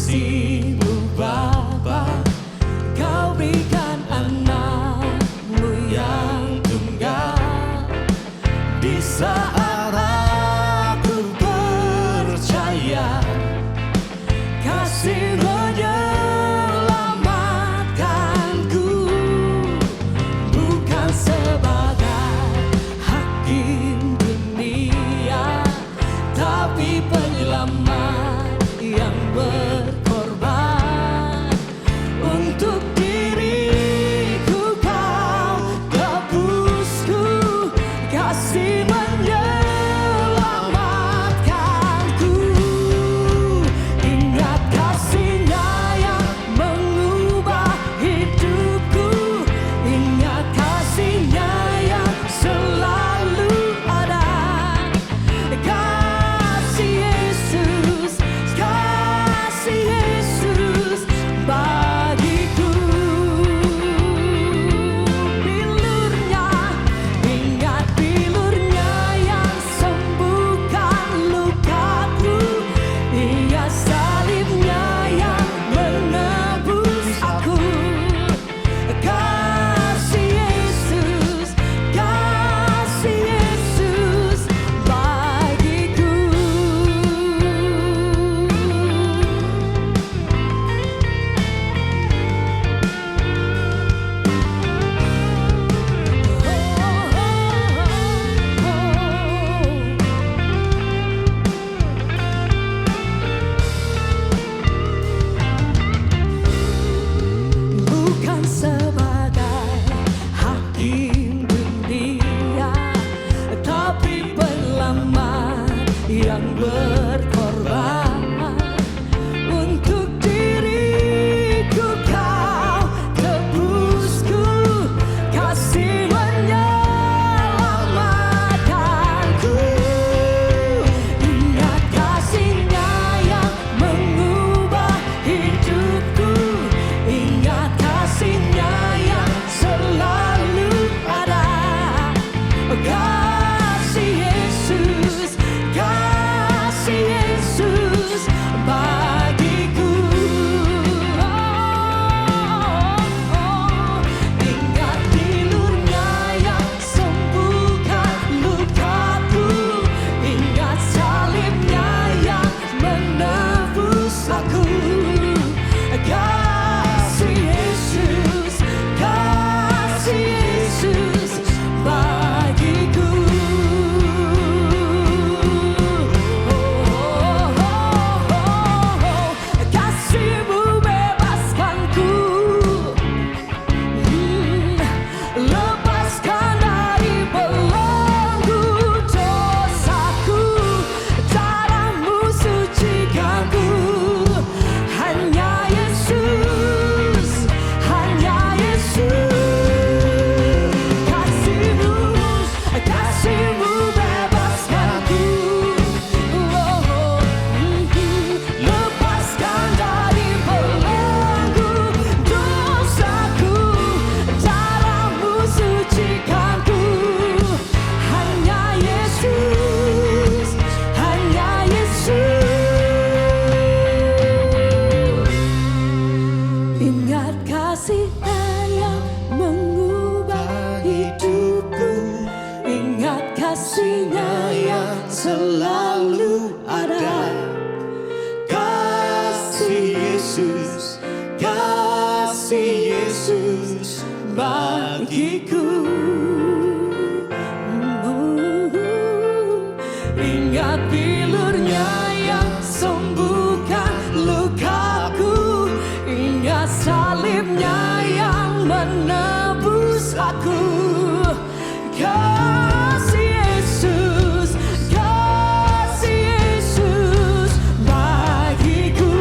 kasih-Mu Bapa, Kau berikan anak-Mu yang tunggal. Di saat aku percaya kasih menyelamatkanku, bukan sebagai hakim dunia, tapi penyelamat yang berkorban. Untuk diriku Kau tebusku, kasih menyelamatkanku. Ingat kasih-Nya yang mengubah hidupku, ingat kasih-Nya yang selalu ada. Kasih Yesus, kasih Yesus bagiku. Bilurnya, ingat bilurnya yang sembuhkan lukaku, ingat salibnya yang menebus aku. Kasih Yesus, kasih Yesus bagiku. Bukan sebagai hakim dunia, tapi penyelamat yang berkorban. Untuk diriku Kau tebusku, kasih menyelamatkanku. Ingat kasih-Nya yang mengubah hidupku, ingat kasih-Nya yang selalu ada. Kasih Yesus, kasih Yesus bagiku. Ingat bilurnya yang sembuhkan lukaku, ingat salibnya yang menebus aku. Kasih Yesus, kasih Yesus bagiku. Kasih-Mu bebaskanku, lepaskan dari belenggu dosaku. Cara-Mu sucikanku, hanya Yesus, hanya Yesus. Kasih-Mu bebaskanku, lepaskan dari belenggu dosaku. Cara-Mu sucikanku, hanya Yesus, hanya Yesus. Ingat kasih-Nya yang mengubah hidupku, ingat kasih-Nya yang selalu ada. Kasih Yesus, kasih Yesus bagiku. Ingat bilurnya yang sembuhkan lukaku, ingat salibnya yang menebus aku. Kasih Yesus, kasih Yesus bagiku.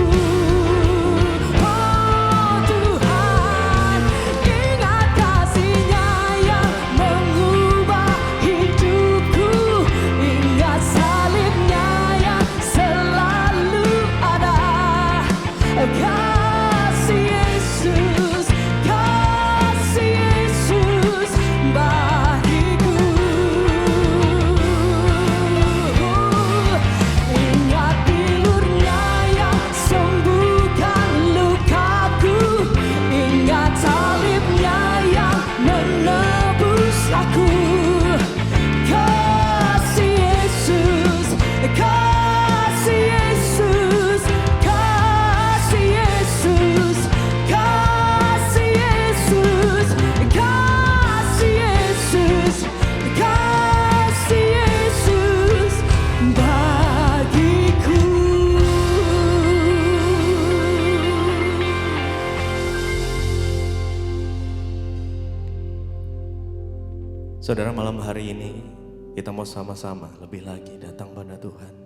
Oh Tuhan, ingat kasih-Nya yang mengubah hidupku, ingat salibnya yang selalu ada. Kasih Yesus, kasih Yesus bagiku. Ingat bilurnya yang sembuhkan Saudara, malam hari ini kita mau sama-sama lebih lagi datang pada Tuhan.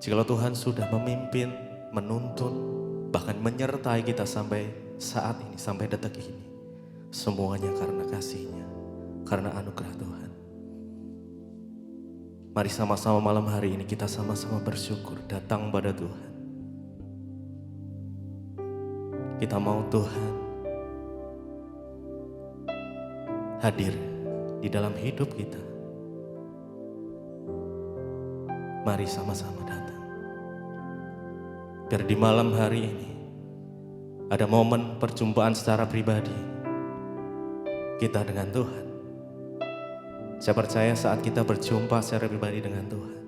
Jikalau Tuhan sudah memimpin, menuntun, bahkan menyertai kita sampai saat ini, sampai detik ini, semuanya karena kasih-Nya, karena anugerah Tuhan. Mari sama-sama malam hari ini kita sama-sama bersyukur datang pada Tuhan. Kita mau Tuhan hadir di dalam hidup kita. Mari sama-sama datang. Biar di malam hari ini ada momen perjumpaan secara pribadi kita dengan Tuhan. Saya percaya saat kita berjumpa secara pribadi dengan Tuhan,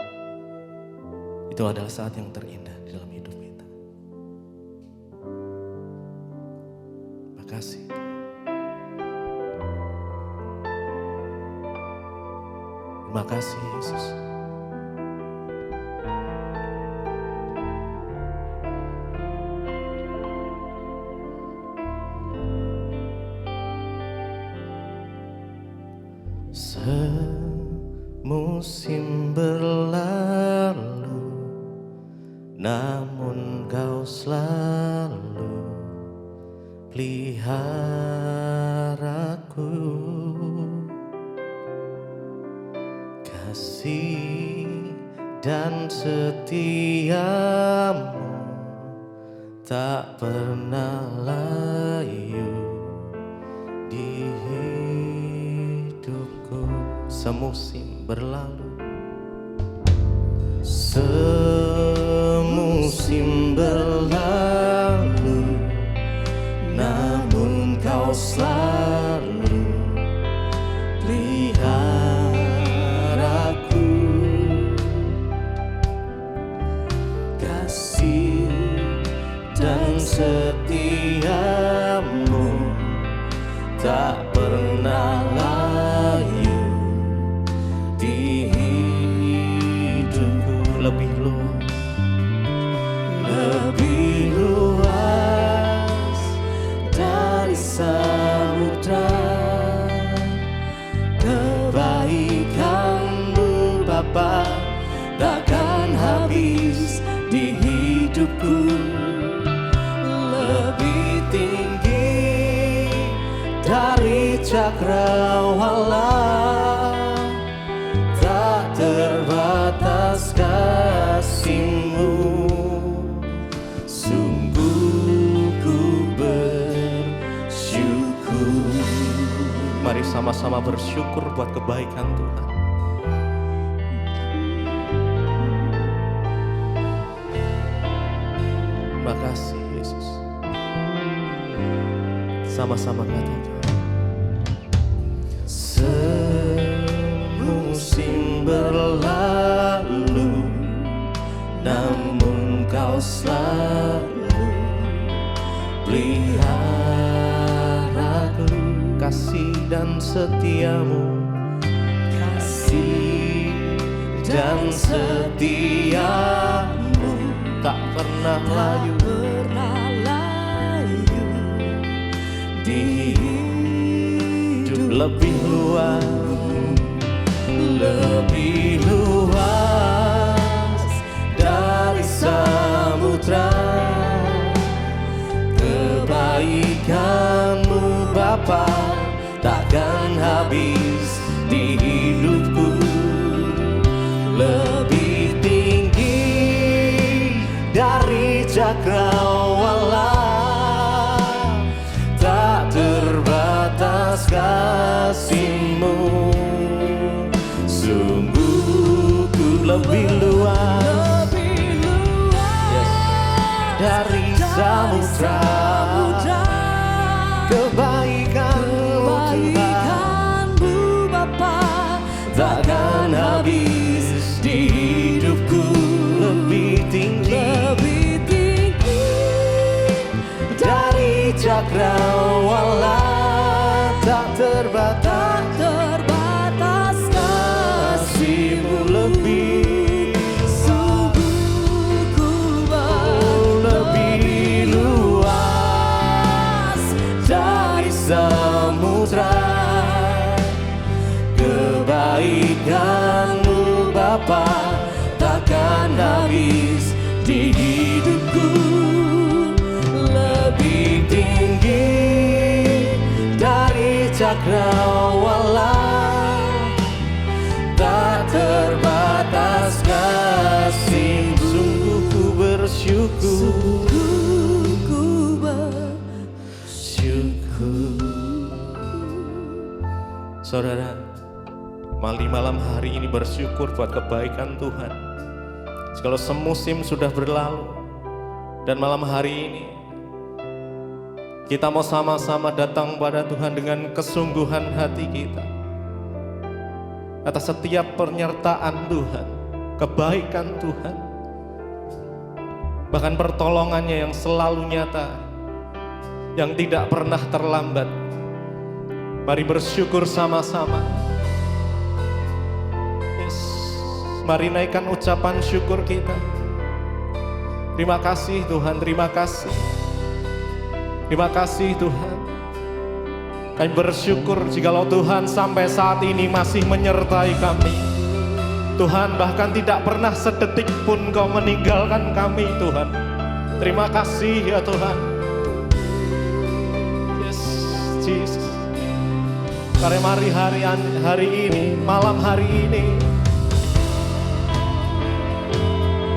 itu adalah saat yang terindah di dalam hidup kita. Makasih. Terima kasih Yesus. Semusim berlalu, namun Kau selalu peliharaku. Kasih dan setiamu tak pernah layu di hidupku. Semusim berlalu, semusim berlalu, namun Kau selalu peliharaku. Kasih dan setiamu tak pernah layu di hidupku. Lebih luas dari samudra, kebaikan-Mu Bapa takkan habis di hidupku. Lebih tinggi dari cakrawala, tak terbatas kasih-Mu. Sungguh ku bersyukur. Mari sama-sama bersyukur buat kebaikan Tuhan. Terima kasih Yesus. Sama-sama katakan. Semusim berlalu, namun Kau selalu peliharaku. Kasih dan setiamu, kasih dan setiamu tak pernah layu di hidup. Lebih luas dari samudra, kebaikan-Mu Bapa takkan habis di hidupku. Lebih tinggi dari cakrawala, tak terbatas kasih-Mu. Sungguh ku lebih luas, yes, dari samudra, kebaikan-Mu Bapa takkan habis di hidupku. Lebih tinggi dari cakrawala, tak terbatas kasih-Mu. Lebih luas dari samudra, hidupku lebih tinggi dari cakrawala, tak terbatas kasih. Sungguh ku bersyukur, ku syukur. Saudara, malam hari ini bersyukur buat kebaikan Tuhan. Kalau semusim sudah berlalu, dan malam hari ini kita mau sama-sama datang pada Tuhan dengan kesungguhan hati kita atas setiap penyertaan Tuhan, kebaikan Tuhan, bahkan pertolongannya yang selalu nyata, yang tidak pernah terlambat. Mari bersyukur sama-sama. Yes. Mari naikkan ucapan syukur kita. Terima kasih Tuhan, terima kasih. Terima kasih Tuhan. Kami bersyukur jikalau Tuhan sampai saat ini masih menyertai kami. Tuhan bahkan tidak pernah sedetik pun Kau meninggalkan kami Tuhan. Terima kasih ya Tuhan. Yes, Jesus. Karena mari hari ini, malam hari ini,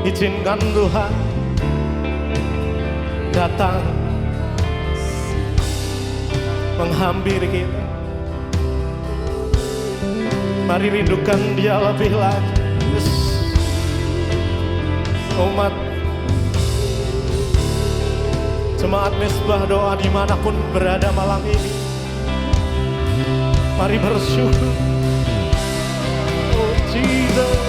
izinkan Tuhan datang menghampiri kita. Mari rindukan Dia lebih lagi. Yes. Umat jemaat Mesbah Doa dimanapun berada malam ini, mari bersyukur. Oh Jesus,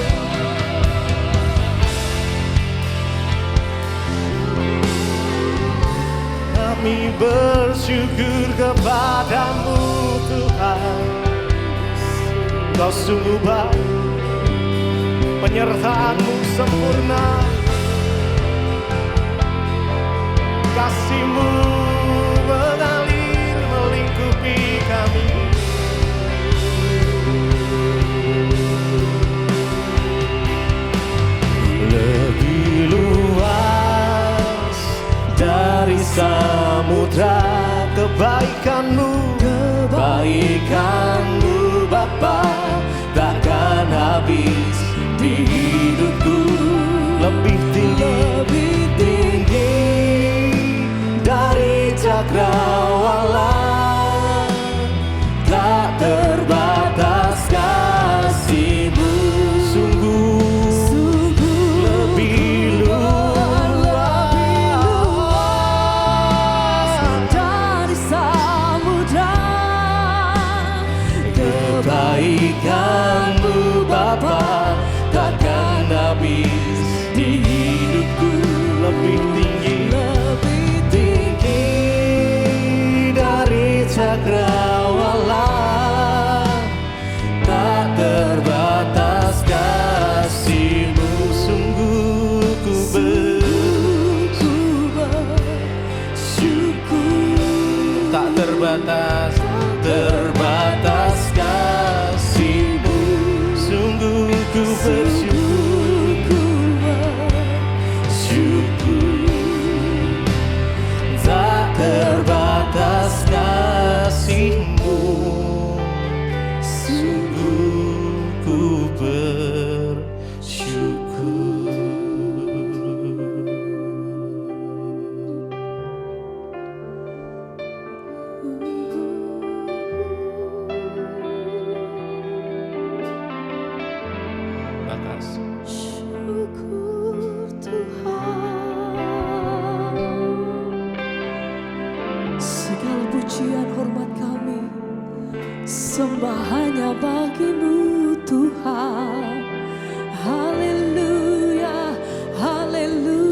kami bersyukur kepadamu Tuhan. Kau sungguh baik, penyertaan-Mu sempurna, kasih-Mu mengalir melingkupi kami. Lebih luas dari samudra kebaikan-Mu, kebaikan-Mu Bapa, takkan habis di hidupku. Lebih tinggi dari cakrawala, tak terbatas kasih-Mu. Sungguh lebih luas dari samudra, kebaikan-Mu Bapa, takkan habis di hidupku. Lebih tinggi dari cakrawala, tak terbatas kasih-Mu. Sungguh ku bersyukur, tak terbatas kasih-Mu. Sungguh ku bersyukur, tak terbatas kasih-Mu. Sungguh ku bersyukur. Makasih. syukur Tuhan. Segala pujian hormat kami sembah hanya bagi-Mu Tuhan. Haleluya, haleluya.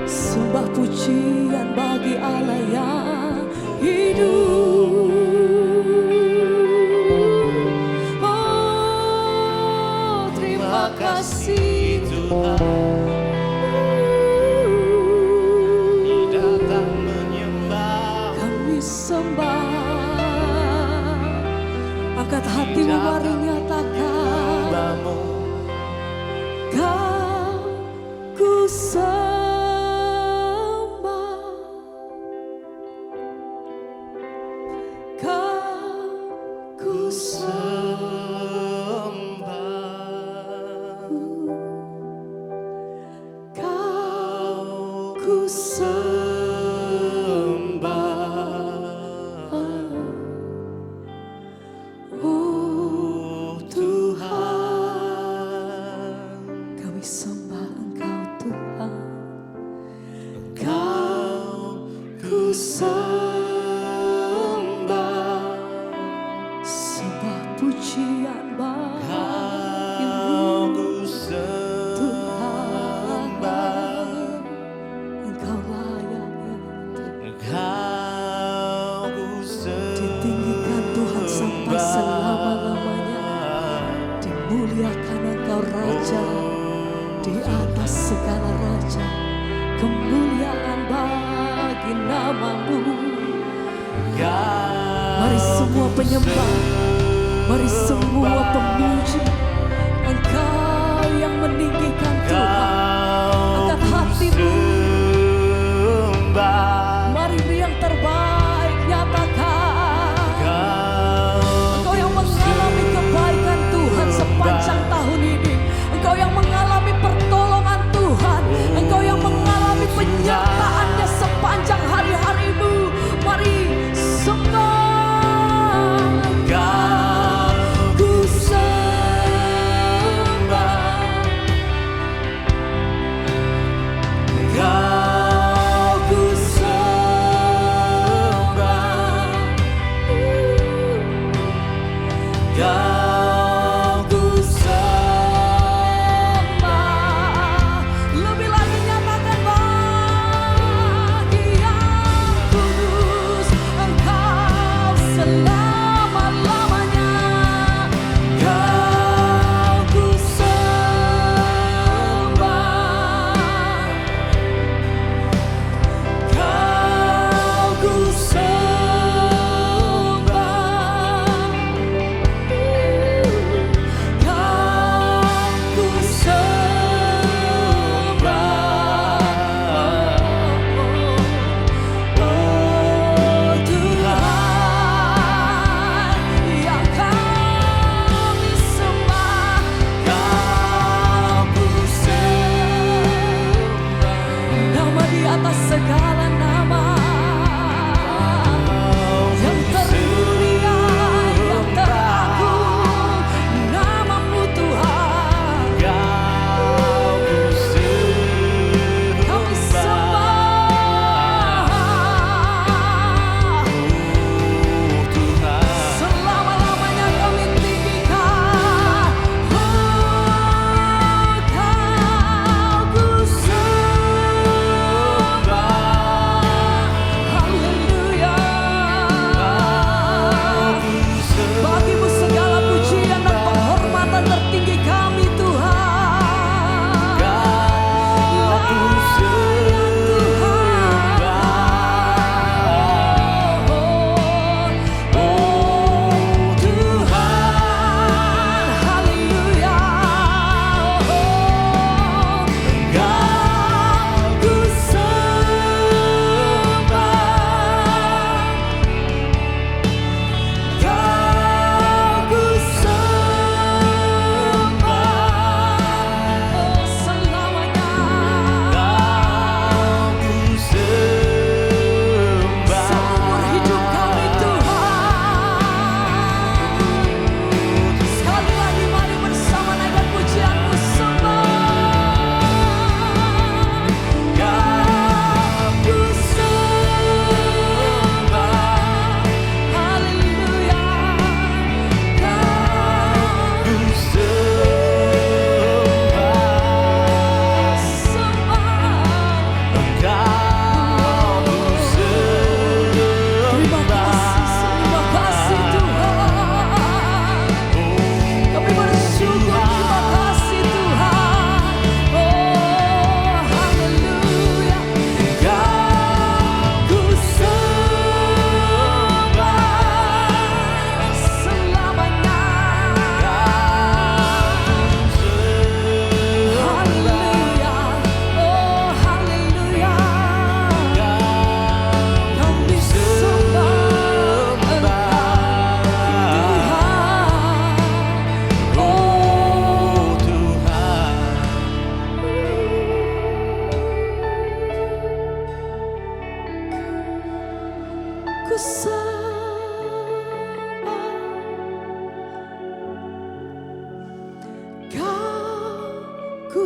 Sembah pujian bagi Allah yang hidup. Oh, terima kasih Tuhan, datang menyembah, kami sembah. Angkat hatimu, mari nyatakan hambamu. ku sembah. Oh Tuhan, kami sembah Engkau Tuhan. Engkau ku sembah, sembah pujian bagimu Tuhan. Engkau layak ya Tuhan. Ditinggikan Tuhan sampai selama-lamanya. Dimuliakan Engkau Raja di atas segala raja. Kemuliaan bagi namamu. Mari semua penyembah, mari semua pemuji. Engkau yang meninggikan Tuhan. Angkat hatimu, mari yang terbaik nyatakan. Engkau yang mengalami kebaikan Tuhan sepanjang tahun ini. Engkau yang mengalami pertolongan Tuhan. Engkau yang mengalami penyertaannya sepanjang hari-harimu. Mari sembah. Ku sembah.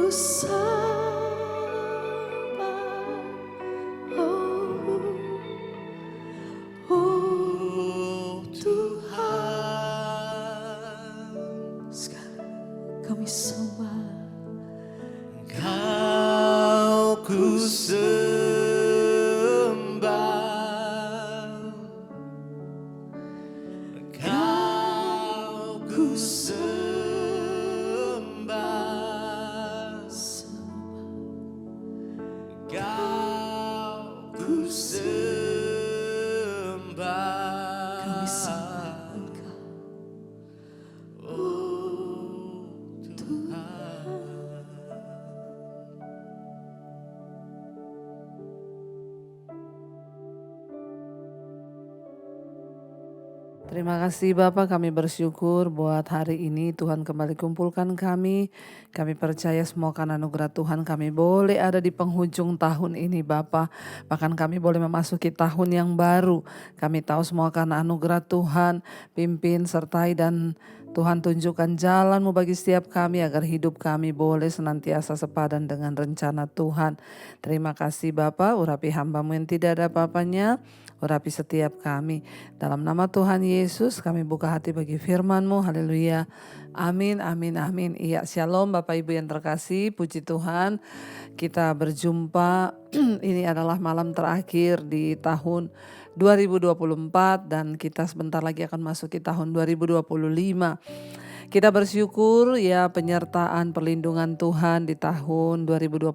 sembah, oh Tuhan. Sekali kami sembah, Engkau ku sembah, Engkau ku sembah, Engkau ku sembah. kami sembah Engkau. Terima kasih Bapak, kami bersyukur buat hari ini Tuhan kembali kumpulkan kami. Kami percaya semua karena anugerah Tuhan kami boleh ada di penghujung tahun ini Bapak. Bahkan kami boleh memasuki tahun yang baru. Kami tahu semua karena anugerah Tuhan, pimpin, sertai dan Tuhan tunjukkan jalan-Mu bagi setiap kami agar hidup kami boleh senantiasa sepadan dengan rencana Tuhan. Terima kasih Bapak, urapi hamba-Mu yang tidak ada apa-apanya. Urapi setiap kami. Dalam nama Tuhan Yesus kami buka hati bagi firman-Mu. Haleluya. Amin, amin, amin. Iya, shalom Bapak Ibu yang terkasih. Puji Tuhan. Kita berjumpa. Ini adalah malam terakhir di tahun 2024 dan kita sebentar lagi akan masuk ke tahun 2025. Kita bersyukur ya penyertaan perlindungan Tuhan di tahun 2024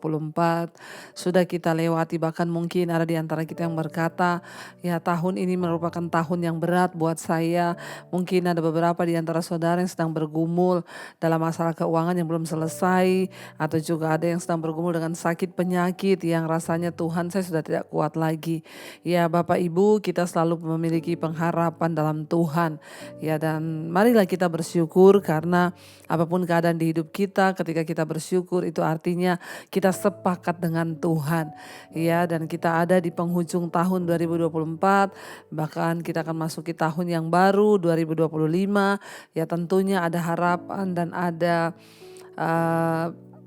sudah kita lewati, bahkan mungkin ada di antara kita yang berkata ya tahun ini merupakan tahun yang berat buat saya. Mungkin ada beberapa di antara saudara yang sedang bergumul dalam masalah keuangan yang belum selesai, atau juga ada yang sedang bergumul dengan sakit penyakit yang rasanya Tuhan saya sudah tidak kuat lagi. Ya Bapak Ibu, kita selalu memiliki pengharapan dalam Tuhan. Ya, dan marilah kita bersyukur karena apapun keadaan di hidup kita, ketika kita bersyukur itu artinya kita sepakat dengan Tuhan. Ya, dan kita ada di penghujung tahun 2024, bahkan kita akan masuki tahun yang baru 2025. Ya, tentunya ada harapan dan ada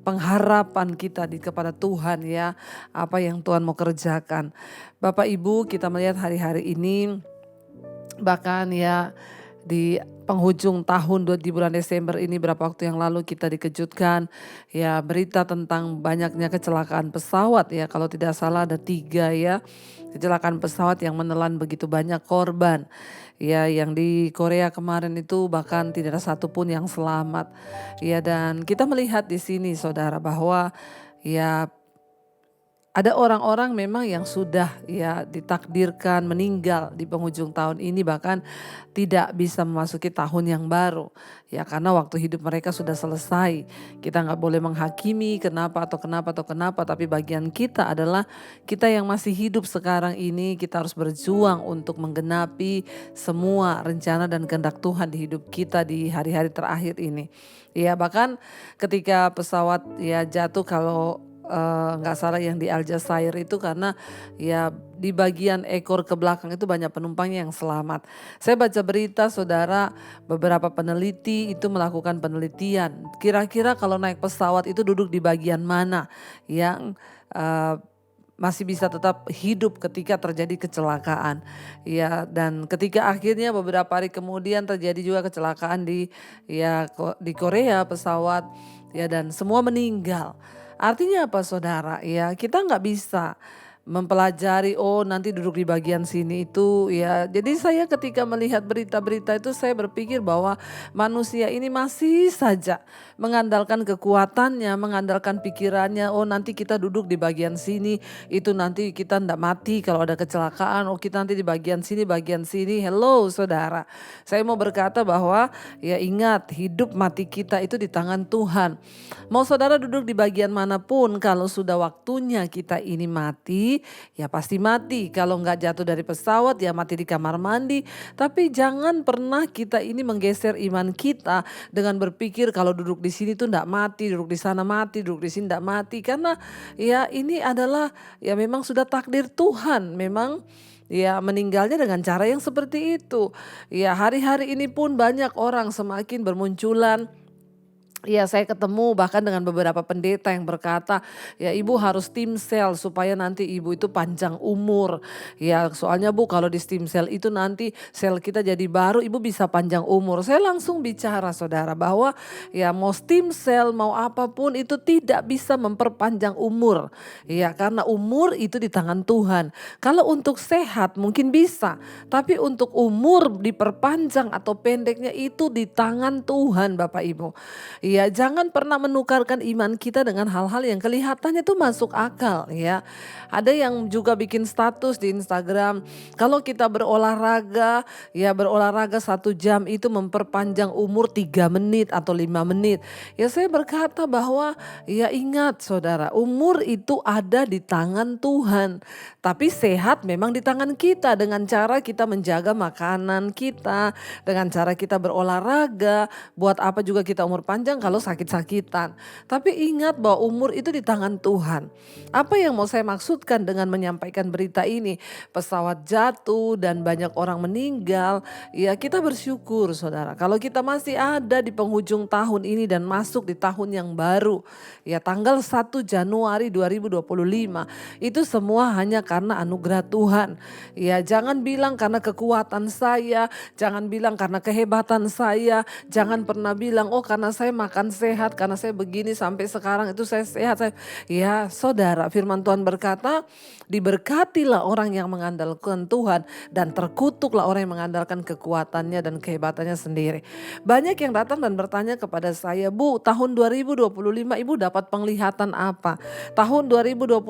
pengharapan kita kepada Tuhan ya, apa yang Tuhan mau kerjakan. Bapak Ibu, kita melihat hari-hari ini bahkan ya di penghujung tahun di bulan Desember ini, beberapa waktu yang lalu kita dikejutkan ya berita tentang banyaknya kecelakaan pesawat ya, kalau tidak salah ada 3 ya kecelakaan pesawat yang menelan begitu banyak korban ya, yang di Korea kemarin itu bahkan tidak ada satupun yang selamat ya. Dan kita melihat di sini saudara bahwa ya ada orang-orang memang yang sudah ya ditakdirkan meninggal di penghujung tahun ini, bahkan tidak bisa memasuki tahun yang baru. Ya karena waktu hidup mereka sudah selesai. Kita gak boleh menghakimi kenapa, tapi bagian kita adalah kita yang masih hidup sekarang ini, kita harus berjuang untuk menggenapi semua rencana dan kehendak Tuhan di hidup kita di hari-hari terakhir ini. Ya bahkan ketika pesawat ya jatuh, kalau nggak salah yang di Aljazair itu, karena ya di bagian ekor ke belakang itu banyak penumpangnya yang selamat. Saya baca berita saudara, beberapa peneliti itu melakukan penelitian. Kira-kira kalau naik pesawat itu duduk di bagian mana yang masih bisa tetap hidup ketika terjadi kecelakaan. Ya, dan ketika akhirnya beberapa hari kemudian terjadi juga kecelakaan di Korea pesawat ya, dan semua meninggal. Artinya apa saudara? Ya kita nggak bisa mempelajari nanti duduk di bagian sini itu ya. Jadi saya ketika melihat berita-berita itu saya berpikir bahwa manusia ini masih saja mengandalkan kekuatannya, mengandalkan pikirannya. Nanti kita duduk di bagian sini, itu nanti kita ndak mati kalau ada kecelakaan. Kita nanti di bagian sini. Hello saudara, saya mau berkata bahwa ya ingat, hidup mati kita itu di tangan Tuhan. Mau saudara duduk di bagian manapun, kalau sudah waktunya kita ini mati, ya pasti mati. Kalau nggak jatuh dari pesawat ya mati di kamar mandi. Tapi jangan pernah kita ini menggeser iman kita dengan berpikir kalau duduk di sini tuh nggak mati, duduk di sana mati, duduk di sini nggak mati. Karena ya ini adalah ya memang sudah takdir Tuhan. Memang ya meninggalnya dengan cara yang seperti itu. Ya hari-hari ini pun banyak orang semakin bermunculan Ya, saya ketemu bahkan dengan beberapa pendeta yang berkata, ya ibu harus stem cell supaya nanti ibu itu panjang umur. Ya soalnya bu kalau di stem cell itu nanti sel kita jadi baru, ibu bisa panjang umur. Saya langsung bicara saudara bahwa ya mau stem cell mau apapun itu tidak bisa memperpanjang umur. Ya karena umur itu di tangan Tuhan. Kalau untuk sehat mungkin bisa, tapi untuk umur diperpanjang atau pendeknya itu di tangan Tuhan Bapak Ibu. Ya, jangan pernah menukarkan iman kita dengan hal-hal yang kelihatannya tuh masuk akal ya. Ada yang juga bikin status di Instagram, kalau kita berolahraga, ya berolahraga 1 jam itu memperpanjang umur 3 menit atau 5 menit. Ya saya berkata bahwa ya ingat saudara, umur itu ada di tangan Tuhan. Tapi sehat memang di tangan kita dengan cara kita menjaga makanan kita, dengan cara kita berolahraga, buat apa juga kita umur panjang kalau sakit-sakitan. Tapi ingat bahwa umur itu di tangan Tuhan. Apa yang mau saya maksudkan dengan menyampaikan berita ini? Pesawat jatuh dan banyak orang meninggal. Ya kita bersyukur saudara. Kalau kita masih ada di penghujung tahun ini dan masuk di tahun yang baru. Ya tanggal 1 Januari 2025. Itu semua hanya karena anugerah Tuhan. Ya jangan bilang karena kekuatan saya. Jangan bilang karena kehebatan saya. Jangan pernah bilang oh karena saya makan sehat. Karena saya begini sampai sekarang itu saya sehat. Ya saudara, firman Tuhan berkata, diberkatilah orang yang mengandalkan Tuhan dan terkutuklah orang yang mengandalkan kekuatannya dan kehebatannya sendiri. Banyak yang datang dan bertanya kepada saya, Bu, tahun 2025 Ibu dapat penglihatan apa? Tahun 2025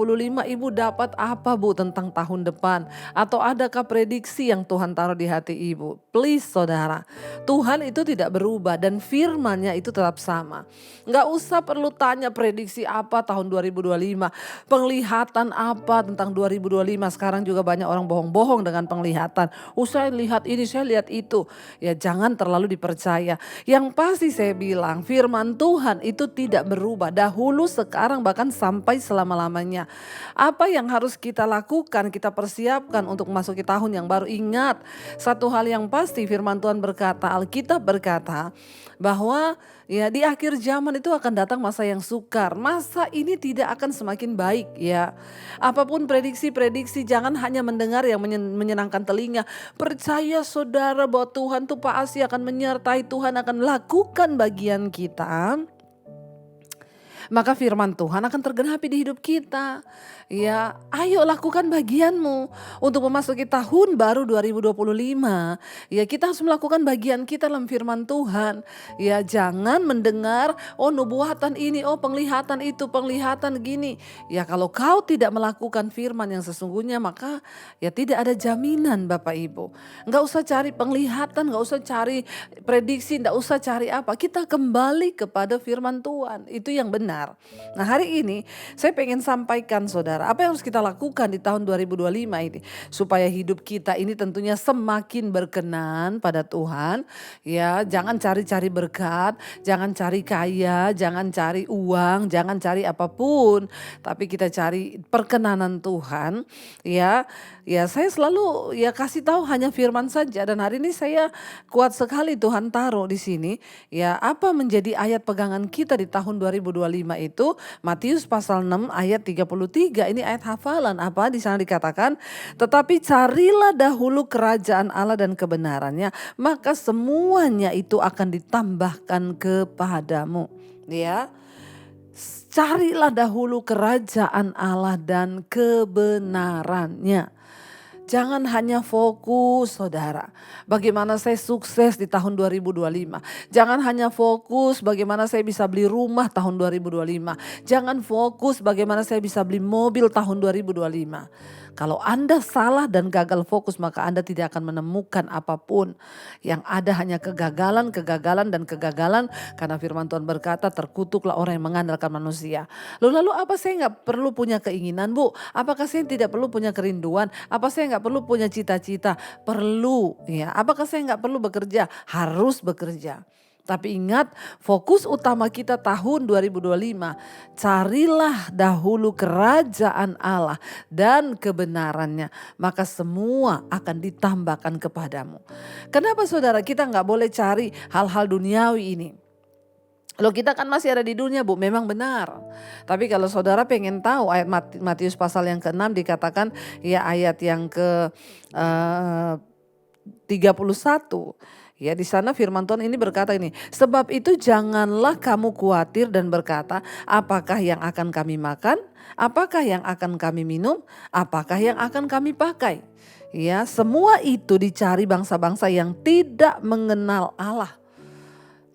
Ibu dapat apa Bu tentang tahun depan? Atau adakah prediksi yang Tuhan taruh di hati Ibu? Please saudara, Tuhan itu tidak berubah dan firman-Nya itu tetap sama. Nggak usah perlu tanya prediksi apa tahun 2025, penglihatan apa tentang 2025. Sekarang juga banyak orang bohong-bohong dengan penglihatan. Saya lihat ini, saya lihat itu. Ya jangan terlalu dipercaya. Yang pasti saya bilang firman Tuhan itu tidak berubah. Dahulu, sekarang, bahkan sampai selama-lamanya. Apa yang harus kita lakukan, kita persiapkan untuk memasuki tahun yang baru. Ingat, satu hal yang pasti firman Tuhan berkata, Alkitab berkata bahwa ya di akhir zaman itu akan datang masa yang sukar. Masa ini tidak akan semakin baik ya. Apapun prediksi-prediksi jangan hanya mendengar yang menyenangkan telinga. Percaya saudara bahwa Tuhan tuh pasti akan menyertai, Tuhan akan lakukan bagian kita. Maka firman Tuhan akan tergenapi di hidup kita. Ya, ayo lakukan bagianmu untuk memasuki tahun baru 2025. Ya, kita harus melakukan bagian kita dalam firman Tuhan. Ya, jangan mendengar oh nubuatan ini, oh penglihatan itu, penglihatan gini. Ya, kalau kau tidak melakukan firman yang sesungguhnya maka ya tidak ada jaminan Bapak Ibu. Enggak usah cari penglihatan, enggak usah cari prediksi, enggak usah cari apa. Kita kembali kepada firman Tuhan. Itu yang benar. Nah, hari ini saya pengen sampaikan saudara, apa yang harus kita lakukan di tahun 2025 ini supaya hidup kita ini tentunya semakin berkenan pada Tuhan. Ya, jangan cari-cari berkat, jangan cari kaya, jangan cari uang, jangan cari apapun, tapi kita cari perkenanan Tuhan. Ya, ya saya selalu ya kasih tahu hanya firman saja dan hari ini saya kuat sekali Tuhan taruh di sini. Ya, apa menjadi ayat pegangan kita di tahun 2025 itu? Matius pasal 6 ayat 33. Ini ayat hafalan. Apa di sana dikatakan? Tetapi carilah dahulu kerajaan Allah dan kebenarannya, maka semuanya itu akan ditambahkan kepadamu. Ya. Carilah dahulu kerajaan Allah dan kebenarannya. Jangan hanya fokus saudara, bagaimana saya sukses di tahun 2025. Jangan hanya fokus bagaimana saya bisa beli rumah tahun 2025. Jangan fokus bagaimana saya bisa beli mobil tahun 2025. Kalau Anda salah dan gagal fokus maka Anda tidak akan menemukan apapun. Yang ada hanya kegagalan, kegagalan dan kegagalan. Karena firman Tuhan berkata terkutuklah orang yang mengandalkan manusia. Lalu apa saya nggak perlu punya keinginan Bu? Apakah saya tidak perlu punya kerinduan? Apa saya nggak perlu punya cita-cita? Perlu ya. Apakah saya nggak perlu bekerja? Harus bekerja. Tapi ingat, fokus utama kita tahun 2025, carilah dahulu kerajaan Allah dan kebenarannya, maka semua akan ditambahkan kepadamu. Kenapa saudara kita nggak boleh cari hal-hal duniawi ini? Loh kita kan masih ada di dunia Bu, memang benar. Tapi kalau saudara pengen tahu ayat Matius pasal yang ke-6 dikatakan ya ayat yang ke eh, 31. Ya di sana firman Tuhan ini berkata ini, sebab itu janganlah kamu khawatir dan berkata, apakah yang akan kami makan? Apakah yang akan kami minum? Apakah yang akan kami pakai? Ya, semua itu dicari bangsa-bangsa yang tidak mengenal Allah.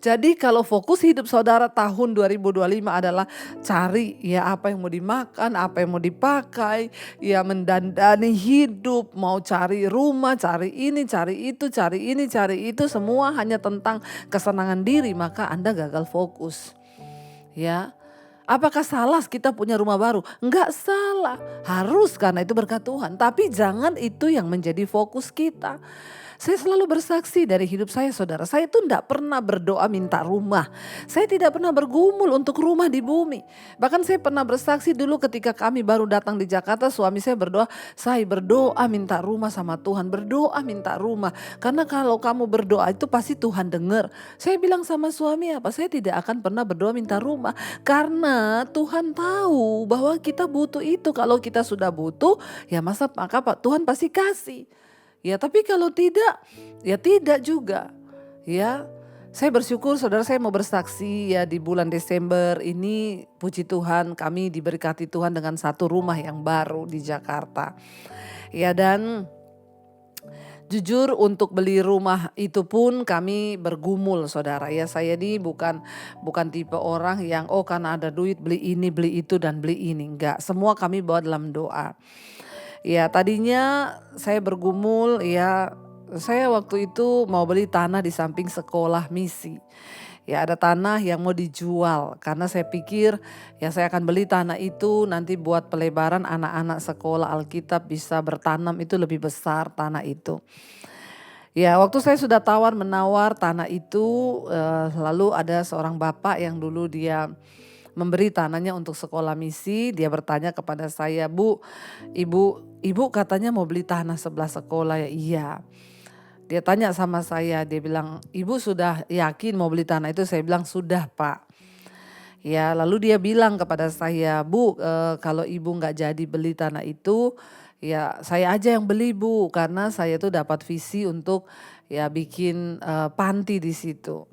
Jadi kalau fokus hidup saudara tahun 2025 adalah cari ya apa yang mau dimakan, apa yang mau dipakai, ya mendandani hidup, mau cari rumah, cari ini, cari itu, cari ini, cari itu, semua hanya tentang kesenangan diri, maka Anda gagal fokus. Ya. Apakah salah kita punya rumah baru? Enggak salah, harus karena itu berkat Tuhan. Tapi jangan itu yang menjadi fokus kita. Saya selalu bersaksi dari hidup saya saudara, saya itu enggak pernah berdoa minta rumah. Saya tidak pernah bergumul untuk rumah di bumi. Bahkan saya pernah bersaksi dulu ketika kami baru datang di Jakarta, suami saya berdoa minta rumah sama Tuhan, berdoa minta rumah. Karena kalau kamu berdoa itu pasti Tuhan dengar. Saya bilang sama suami apa, saya tidak akan pernah berdoa minta rumah. Karena Tuhan tahu bahwa kita butuh itu, kalau kita sudah butuh ya maka Pak Tuhan pasti kasih. Ya tapi kalau tidak, ya tidak juga. Ya, saya bersyukur saudara saya mau bersaksi ya di bulan Desember ini puji Tuhan kami diberkati Tuhan dengan satu rumah yang baru di Jakarta. Ya dan jujur untuk beli rumah itu pun kami bergumul saudara ya. Saya ini bukan tipe orang yang karena ada duit beli ini, beli itu dan beli ini. Enggak, semua kami bawa dalam doa. Ya tadinya saya bergumul ya, saya waktu itu mau beli tanah di samping sekolah misi. Ya ada tanah yang mau dijual karena saya pikir ya saya akan beli tanah itu nanti buat pelebaran anak-anak sekolah Alkitab bisa bertanam itu lebih besar tanah itu. Ya waktu saya sudah tawar-menawar tanah itu lalu ada seorang bapak yang dulu dia memberi tanahnya untuk sekolah misi, dia bertanya kepada saya, "Bu, ibu katanya mau beli tanah sebelah sekolah ya?" Iya. Dia tanya sama saya, dia bilang, "Ibu sudah yakin mau beli tanah itu?" Saya bilang, "Sudah Pak." Ya lalu dia bilang kepada saya, "Bu kalau ibu nggak jadi beli tanah itu, ya saya aja yang beli Bu, karena saya tuh dapat visi untuk ya bikin panti di situ."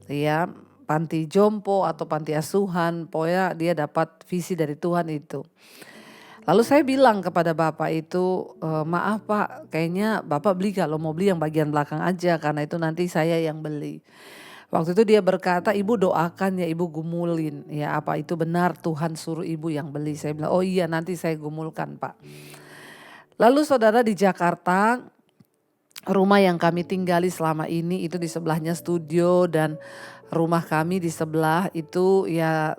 Ya panti jompo atau panti asuhan, pokoknya dia dapat visi dari Tuhan itu. Lalu saya bilang kepada bapak itu, "Maaf Pak, kayaknya Bapak beli kalau mau beli yang bagian belakang aja karena itu nanti saya yang beli." Waktu itu dia berkata, "Ibu doakan ya, Ibu gumulin ya, apa itu benar Tuhan suruh Ibu yang beli?" Saya bilang, "Oh iya nanti saya gumulkan Pak." Lalu saudara di Jakarta, rumah yang kami tinggali selama ini itu di sebelahnya studio dan rumah kami di sebelah itu ya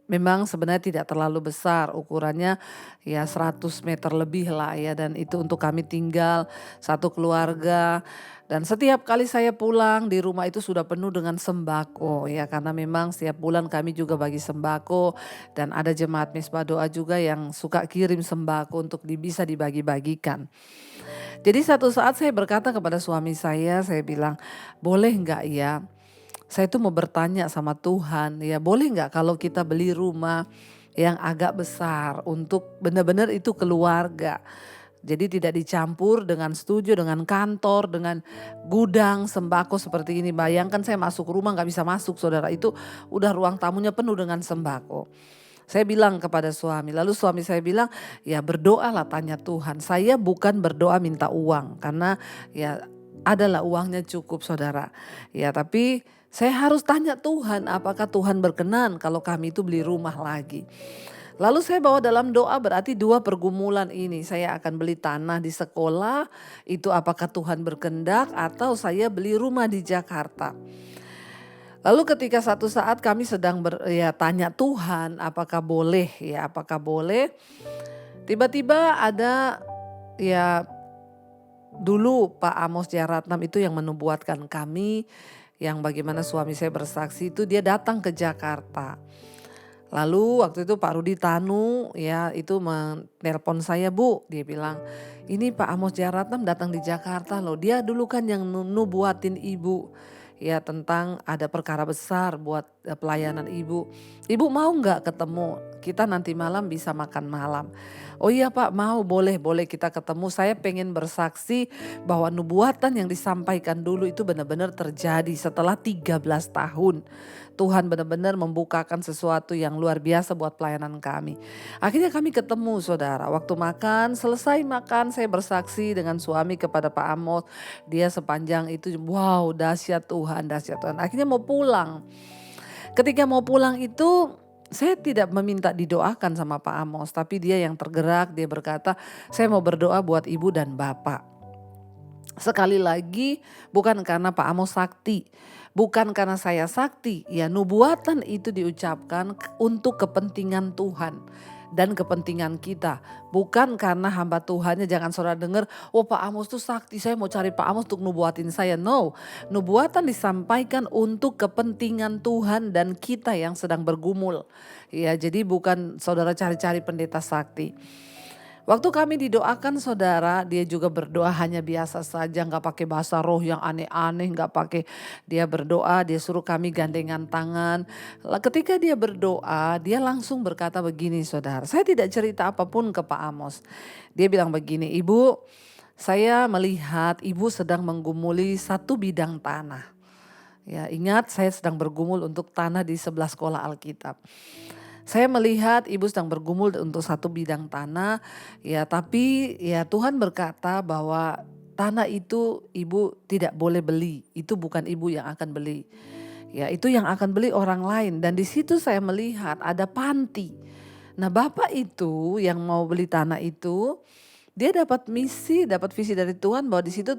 memang sebenarnya tidak terlalu besar, ukurannya ya 100 meter lebih lah ya, dan itu untuk kami tinggal satu keluarga. Dan setiap kali saya pulang di rumah itu sudah penuh dengan sembako ya, karena memang setiap bulan kami juga bagi sembako dan ada jemaat Mesbah Doa juga yang suka kirim sembako untuk bisa dibagi-bagikan. Jadi satu saat saya berkata kepada suami saya bilang, "Boleh nggak ya, saya tuh mau bertanya sama Tuhan ya, boleh nggak kalau kita beli rumah yang agak besar untuk benar-benar itu keluarga. Jadi tidak dicampur dengan studio, dengan kantor, dengan gudang sembako seperti ini." Bayangkan saya masuk rumah nggak bisa masuk saudara, itu udah ruang tamunya penuh dengan sembako. Saya bilang kepada suami, lalu suami saya bilang, "Ya berdoalah tanya Tuhan." Saya bukan berdoa minta uang karena ya adalah uangnya cukup saudara. Ya tapi saya harus tanya Tuhan apakah Tuhan berkenan kalau kami itu beli rumah lagi. Lalu saya bawa dalam doa berarti 2 pergumulan ini. Saya akan beli tanah di sekolah, itu apakah Tuhan berkehendak atau saya beli rumah di Jakarta. Lalu ketika satu saat kami sedang tanya Tuhan apakah boleh ya, apakah boleh. Tiba-tiba ada ya dulu Pak Amos Jaratnam itu yang menubuatkan kami, yang bagaimana suami saya bersaksi itu dia datang ke Jakarta. Lalu waktu itu Pak Rudi Tanu ya itu menelpon saya, "Bu," dia bilang, "ini Pak Amos Jaratnam datang di Jakarta loh. Dia dulu kan yang nubuatin Ibu. ya tentang ada perkara besar buat pelayanan ibu. Ibu mau nggak ketemu? Kita nanti malam bisa makan malam. Oh iya Pak, mau, boleh, boleh kita ketemu. Saya pengen bersaksi bahwa nubuatan yang disampaikan dulu itu benar-benar terjadi setelah 13 tahun. Tuhan benar-benar membukakan sesuatu yang luar biasa buat pelayanan kami. Akhirnya kami ketemu saudara. Waktu makan, selesai makan saya bersaksi dengan suami kepada Pak Amos. Dia sepanjang itu wow dahsyat Tuhan, dahsyat Tuhan. Akhirnya mau pulang. Ketika mau pulang itu saya tidak meminta didoakan sama Pak Amos. Tapi dia yang tergerak, dia berkata saya mau berdoa buat ibu dan bapak. Sekali lagi bukan karena Pak Amos sakti. Bukan karena saya sakti, ya nubuatan itu diucapkan untuk kepentingan Tuhan dan kepentingan kita. Bukan karena hamba Tuhannya, jangan saudara dengar, oh Pak Amos tuh sakti, saya mau cari Pak Amos untuk nubuatin saya. No, nubuatan disampaikan untuk kepentingan Tuhan dan kita yang sedang bergumul. Ya, jadi bukan saudara cari-cari pendeta sakti. Waktu kami didoakan saudara, dia juga berdoa hanya biasa saja, nggak pakai bahasa roh yang aneh-aneh, nggak pakai, dia berdoa, dia suruh kami gandengan tangan. Ketika dia berdoa, dia langsung berkata begini saudara, saya tidak cerita apapun ke Pak Amos. Dia bilang begini, Ibu, saya melihat ibu sedang menggumuli satu bidang tanah. Ya, ingat saya sedang bergumul untuk tanah di sebelah sekolah Alkitab. Saya melihat ibu sedang bergumul untuk satu bidang tanah, ya tapi ya Tuhan berkata bahwa tanah itu ibu tidak boleh beli, itu bukan ibu yang akan beli. Ya itu yang akan beli orang lain dan di situ saya melihat ada panti. Nah Bapak itu yang mau beli tanah itu, dia dapat misi, dapat visi dari Tuhan bahwa di situ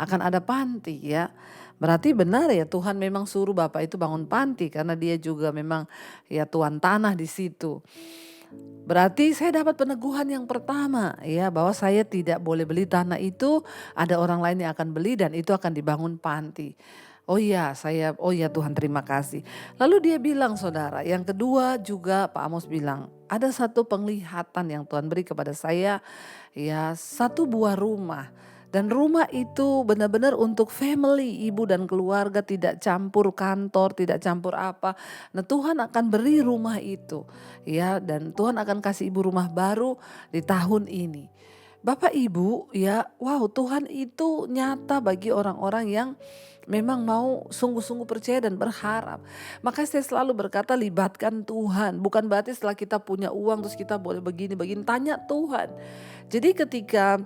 akan ada panti ya. Berarti benar ya Tuhan memang suruh Bapak itu bangun panti karena dia juga memang ya tuan tanah di situ. Berarti saya dapat peneguhan yang pertama ya bahwa saya tidak boleh beli tanah itu, ada orang lain yang akan beli dan itu akan dibangun panti. Oh iya Tuhan terima kasih. Lalu dia bilang saudara, yang kedua juga Pak Amos bilang, ada satu penglihatan yang Tuhan beri kepada saya ya satu buah rumah. Dan rumah itu benar-benar untuk family, ibu dan keluarga, tidak campur kantor, tidak campur apa. Nah Tuhan akan beri rumah itu ya dan Tuhan akan kasih ibu rumah baru di tahun ini. Bapak Ibu ya wow Tuhan itu nyata bagi orang-orang yang memang mau sungguh-sungguh percaya dan berharap. Maka saya selalu berkata libatkan Tuhan. Bukan berarti setelah kita punya uang terus kita boleh begini-begini. Tanya Tuhan. Jadi ketika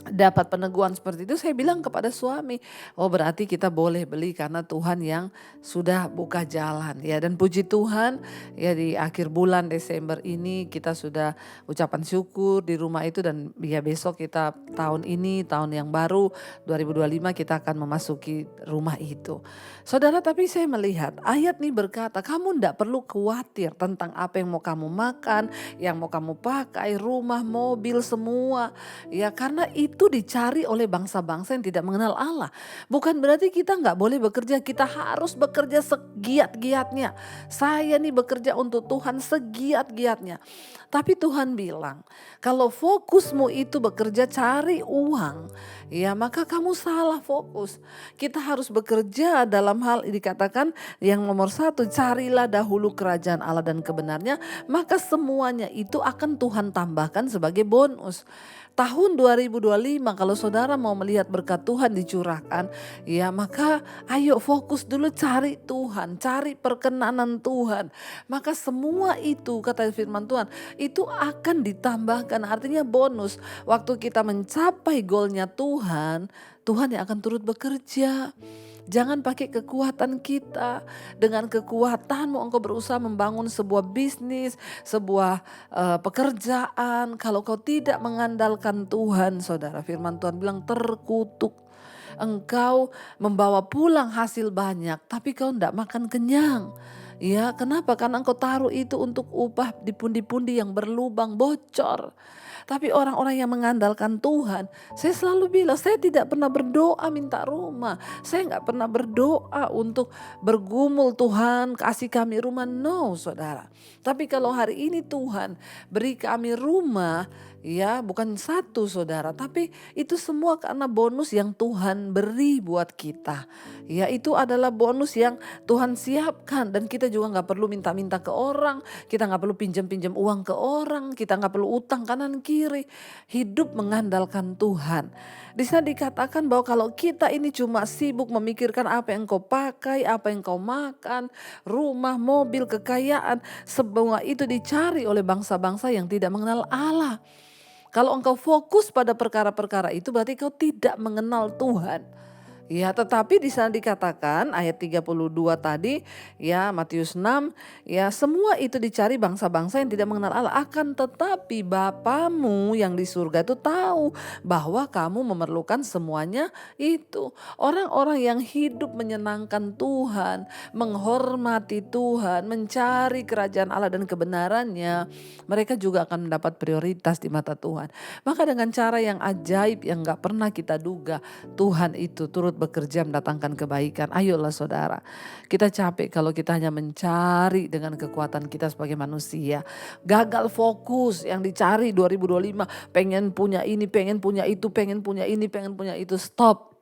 dapat peneguhan seperti itu saya bilang kepada suami, oh berarti kita boleh beli karena Tuhan yang sudah buka jalan ya. Dan puji Tuhan ya di akhir bulan Desember ini kita sudah ucapan syukur di rumah itu dan ya besok kita tahun ini tahun yang baru 2025 kita akan memasuki rumah itu. Saudara tapi saya melihat ayat ini berkata kamu tidak perlu khawatir tentang apa yang mau kamu makan, yang mau kamu pakai, rumah, mobil semua ya karena itu dicari oleh bangsa-bangsa yang tidak mengenal Allah. Bukan berarti kita nggak boleh bekerja, kita harus bekerja segiat-giatnya. Saya nih bekerja untuk Tuhan segiat-giatnya. Tapi Tuhan bilang, kalau fokusmu itu bekerja cari uang, ya maka kamu salah fokus. Kita harus bekerja dalam hal dikatakan yang nomor satu, carilah dahulu kerajaan Allah dan kebenarnya, maka semuanya itu akan Tuhan tambahkan sebagai bonus. Tahun 2025 kalau saudara mau melihat berkat Tuhan dicurahkan, ya maka ayo fokus dulu cari Tuhan, cari perkenanan Tuhan. Maka semua itu kata firman Tuhan, itu akan ditambahkan, artinya bonus. Waktu kita mencapai goalnya Tuhan, Tuhan yang akan turut bekerja. Jangan pakai kekuatan kita. Dengan kekuatanmu engkau berusaha membangun sebuah bisnis, sebuah pekerjaan. Kalau kau tidak mengandalkan Tuhan, saudara, firman Tuhan bilang terkutuk. Engkau membawa pulang hasil banyak, tapi kau tidak makan kenyang. Ya, kenapa? Karena engkau taruh itu untuk upah di pundi-pundi yang berlubang, bocor. Tapi orang-orang yang mengandalkan Tuhan, saya selalu bilang saya tidak pernah berdoa minta rumah. Saya nggak pernah berdoa untuk bergumul Tuhan kasih kami rumah. No saudara. Tapi kalau hari ini Tuhan beri kami rumah, Ya, bukan satu saudara, tapi itu semua karena bonus yang Tuhan beri buat kita. Ya, itu adalah bonus yang Tuhan siapkan dan kita juga nggak perlu minta-minta ke orang, kita nggak perlu pinjam-pinjam uang ke orang, kita nggak perlu utang kanan kiri. Hidup mengandalkan Tuhan. Di sana dikatakan bahwa kalau kita ini cuma sibuk memikirkan apa yang kau pakai, apa yang kau makan, rumah, mobil, kekayaan, semua itu dicari oleh bangsa-bangsa yang tidak mengenal Allah. Kalau engkau fokus pada perkara-perkara itu berarti kau tidak mengenal Tuhan. Ya, tetapi di sana dikatakan ayat 32 tadi, ya Matius 6, ya semua itu dicari bangsa-bangsa yang tidak mengenal Allah. Akan tetapi Bapamu yang di surga itu tahu bahwa kamu memerlukan semuanya itu. Orang-orang yang hidup menyenangkan Tuhan, menghormati Tuhan, mencari kerajaan Allah dan kebenarannya, mereka juga akan mendapat prioritas di mata Tuhan. Maka dengan cara yang ajaib yang gak pernah kita duga, Tuhan itu turut bekerja mendatangkan kebaikan. Ayolah saudara, kita capek kalau kita hanya mencari dengan kekuatan kita sebagai manusia. Gagal fokus yang dicari 2025, pengen punya ini, pengen punya itu, pengen punya ini, pengen punya itu. Stop.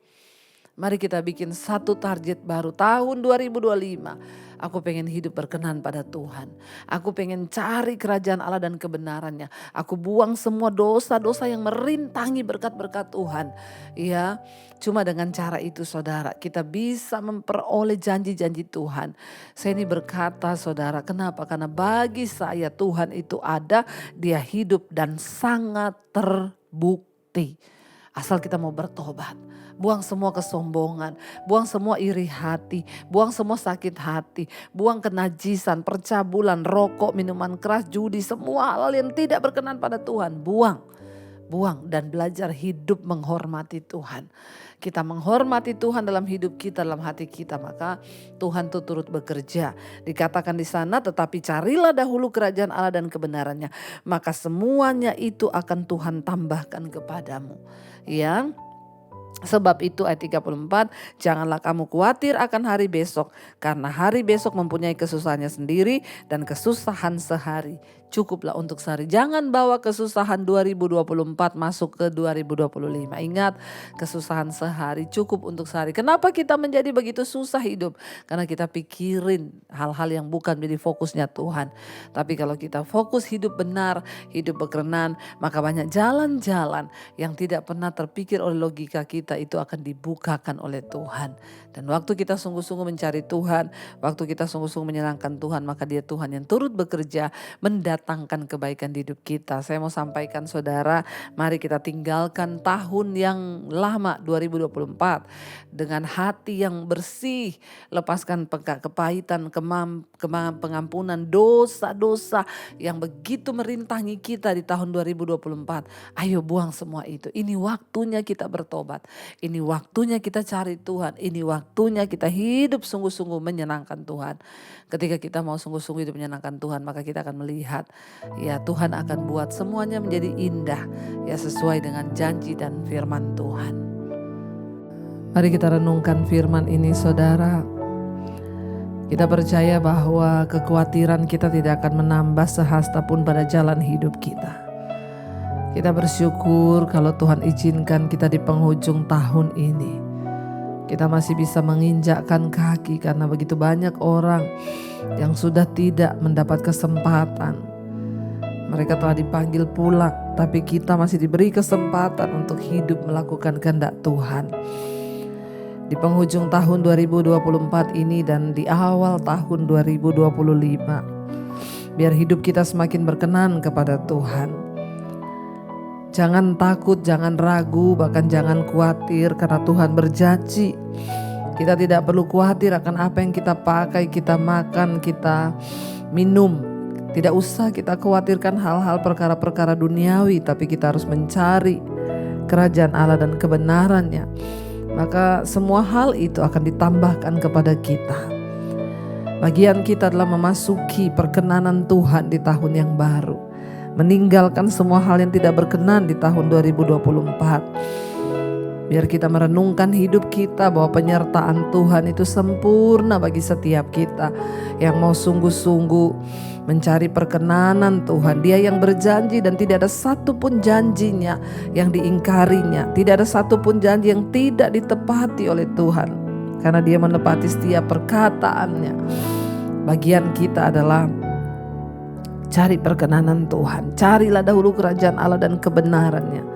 Mari kita bikin satu target baru tahun 2025. Aku pengen hidup berkenan pada Tuhan. Aku pengen cari kerajaan Allah dan kebenarannya. Aku buang semua dosa-dosa yang merintangi berkat-berkat Tuhan. Ya, cuma dengan cara itu saudara kita bisa memperoleh janji-janji Tuhan. Saya ini berkata saudara, kenapa? Karena bagi saya Tuhan itu ada, dia hidup dan sangat terbukti. Asal kita mau bertobat. Buang semua kesombongan, buang semua iri hati, buang semua sakit hati, buang kenajisan, percabulan, rokok, minuman keras, judi, semua hal yang tidak berkenan pada Tuhan. Buang dan belajar hidup menghormati Tuhan. Kita menghormati Tuhan dalam hidup kita, dalam hati kita, maka Tuhan itu turut bekerja. Dikatakan di sana, tetapi carilah dahulu kerajaan Allah dan kebenarannya, maka semuanya itu akan Tuhan tambahkan kepadamu. Ya. Sebab itu ayat 34, janganlah kamu khawatir akan hari besok, karena hari besok mempunyai kesusahannya sendiri dan kesusahan sehari cukuplah untuk sehari. Jangan bawa kesusahan 2024 masuk ke 2025. Ingat, kesusahan sehari cukup untuk sehari. Kenapa kita menjadi begitu susah hidup? Karena kita pikirin hal-hal yang bukan menjadi fokusnya Tuhan. Tapi kalau kita fokus hidup benar, hidup berkenan, maka banyak jalan-jalan yang tidak pernah terpikir oleh logika kita itu akan dibukakan oleh Tuhan. Dan waktu kita sungguh-sungguh mencari Tuhan, waktu kita sungguh-sungguh menyenangkan Tuhan, maka dia Tuhan yang turut bekerja mendatangkan kebaikan di hidup kita. Saya mau sampaikan saudara, mari kita tinggalkan tahun yang lama 2024 dengan hati yang bersih, lepaskan kepahitan, pengampunan dosa-dosa yang begitu merintangi kita di tahun 2024. Ayo buang semua itu. Ini waktunya kita bertobat. Ini waktunya kita cari Tuhan. Ini waktunya kita hidup sungguh-sungguh menyenangkan Tuhan. Ketika kita mau sungguh-sungguh hidup menyenangkan Tuhan, maka kita akan melihat ya Tuhan akan buat semuanya menjadi indah ya sesuai dengan janji dan firman Tuhan. Mari kita renungkan firman ini saudara. Kita percaya bahwa kekhawatiran kita tidak akan menambah sehasta pun pada jalan hidup kita. Kita bersyukur kalau Tuhan izinkan kita di penghujung tahun ini. Kita masih bisa menginjakkan kaki karena begitu banyak orang yang sudah tidak mendapat kesempatan. Mereka telah dipanggil pulang, tapi kita masih diberi kesempatan untuk hidup melakukan kehendak Tuhan. Di penghujung tahun 2024 ini dan di awal tahun 2025, biar hidup kita semakin berkenan kepada Tuhan. Jangan takut, jangan ragu, bahkan jangan khawatir karena Tuhan berjanji. Kita tidak perlu khawatir akan apa yang kita pakai, kita makan, kita minum. Tidak usah kita khawatirkan hal-hal perkara-perkara duniawi, tapi kita harus mencari kerajaan Allah dan kebenarannya. Maka semua hal itu akan ditambahkan kepada kita. Bagian kita adalah memasuki perkenanan Tuhan di tahun yang baru. Meninggalkan semua hal yang tidak berkenan di tahun 2024. Biar kita merenungkan hidup kita bahwa penyertaan Tuhan itu sempurna bagi setiap kita yang mau sungguh-sungguh mencari perkenanan Tuhan. Dia yang berjanji dan tidak ada satupun janjinya yang diingkarinya. Tidak ada satupun janji yang tidak ditepati oleh Tuhan. Karena Dia menepati setiap perkataannya. Bagian kita adalah cari perkenanan Tuhan. Carilah dahulu kerajaan Allah dan kebenarannya.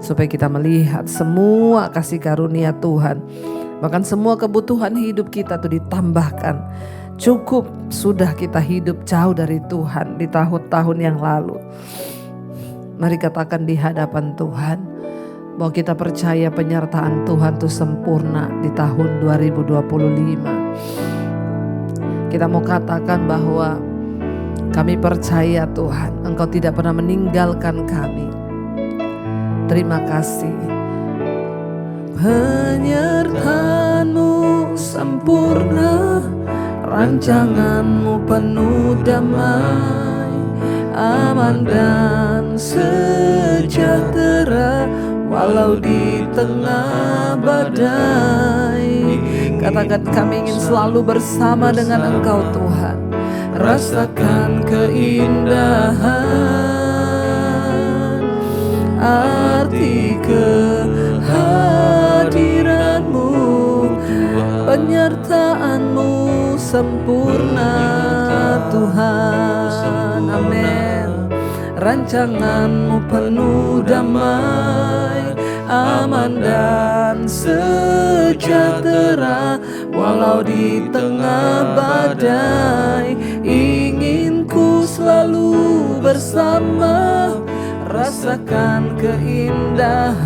Supaya kita melihat semua kasih karunia Tuhan. Bahkan semua kebutuhan hidup kita tuh ditambahkan. Cukup sudah kita hidup jauh dari Tuhan di tahun-tahun yang lalu. Mari katakan di hadapan Tuhan bahwa kita percaya penyertaan Tuhan itu sempurna di tahun 2025. Kita mau katakan bahwa kami percaya Tuhan, Engkau tidak pernah meninggalkan kami. Terima kasih. Penyertaan-Mu sempurna, rancangan-Mu penuh damai, aman dan sejahtera walau di tengah badai. Katakan, kami ingin selalu bersama dengan Engkau Tuhan. Rasakan keindahan arti kehadiran-Mu, penyertaan-Mu sempurna Tuhan. Amin. Rancangan-Mu penuh damai, aman dan sejahtera walau di tengah badai. Ingin ku selalu bersama, rasakan keindahan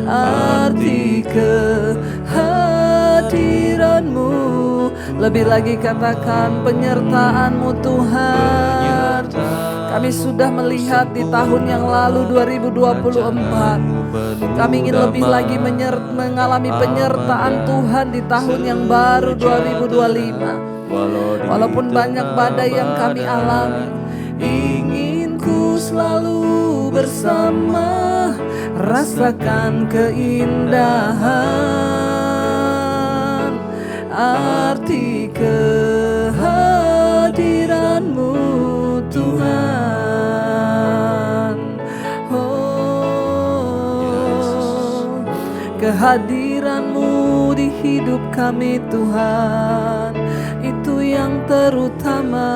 arti kehadiran-Mu. Lebih lagi katakan penyertaan-Mu Tuhan. Kami sudah melihat di tahun yang lalu 2024. Kami ingin lebih lagi mengalami penyertaan Tuhan di tahun yang baru 2025. Walaupun banyak badai yang kami alami, ingin ku selalu bersama, rasakan keindahan arti kehadiran-Mu Tuhan. Oh, kehadiran-Mu di hidup kami Tuhan, itu yang terutama.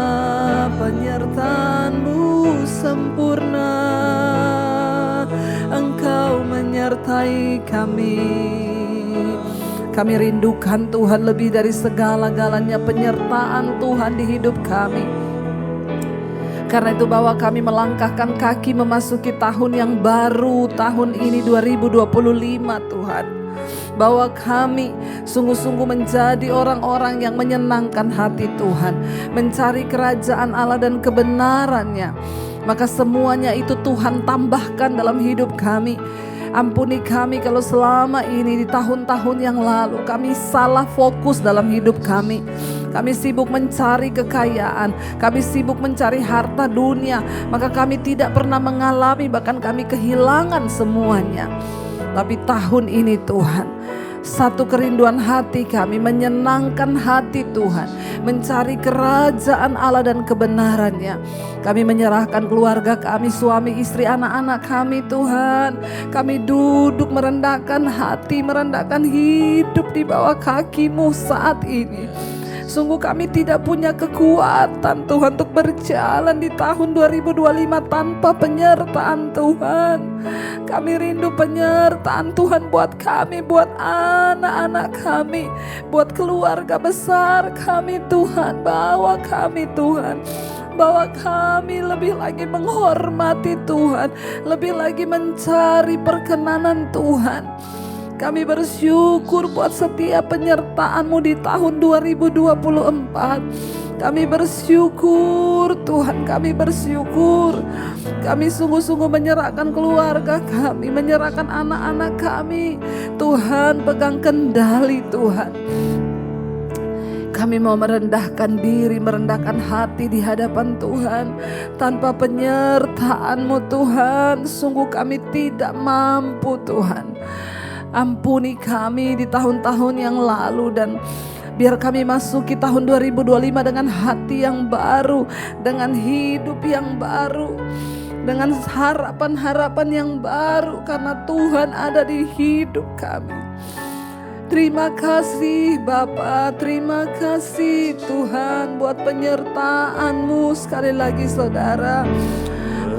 Penyertaan-Mu sempurna, Engkau menyertai kami. Kami rindukan Tuhan lebih dari segala-galanya penyertaan Tuhan di hidup kami. Karena itu bahwa kami melangkahkan kaki memasuki tahun yang baru, tahun ini 2025 Tuhan. Bahwa kami sungguh-sungguh menjadi orang-orang yang menyenangkan hati Tuhan, mencari kerajaan Allah dan kebenarannya. Maka semuanya itu Tuhan tambahkan dalam hidup kami. Ampuni kami kalau selama ini di tahun-tahun yang lalu kami salah fokus dalam hidup kami. Kami sibuk mencari kekayaan, kami sibuk mencari harta dunia, maka kami tidak pernah mengalami, bahkan kami kehilangan semuanya. Tapi tahun ini Tuhan, satu kerinduan hati kami menyenangkan hati Tuhan, mencari kerajaan Allah dan kebenarannya. Kami menyerahkan keluarga kami, suami, istri, anak-anak kami Tuhan. Kami duduk merendahkan hati, merendahkan hidup di bawah kaki-Mu saat ini. Sungguh kami tidak punya kekuatan Tuhan untuk berjalan di tahun 2025 tanpa penyertaan Tuhan. Kami rindu penyertaan Tuhan buat kami, buat anak-anak kami, buat keluarga besar kami Tuhan. Bawa kami Tuhan, bawa kami lebih lagi menghormati Tuhan, lebih lagi mencari perkenanan Tuhan. Kami bersyukur buat setiap penyertaan-Mu di tahun 2024. Kami bersyukur Tuhan, kami bersyukur. Kami sungguh-sungguh menyerahkan keluarga kami, menyerahkan anak-anak kami. Tuhan pegang kendali Tuhan. Kami mau merendahkan diri, merendahkan hati di hadapan Tuhan. Tanpa penyertaan-Mu Tuhan, sungguh kami tidak mampu Tuhan. Ampuni kami di tahun-tahun yang lalu, dan biar kami masuki tahun 2025 dengan hati yang baru, dengan hidup yang baru, dengan harapan-harapan yang baru, karena Tuhan ada di hidup kami. Terima kasih Bapa, terima kasih Tuhan buat penyertaan-Mu. Sekali lagi saudara,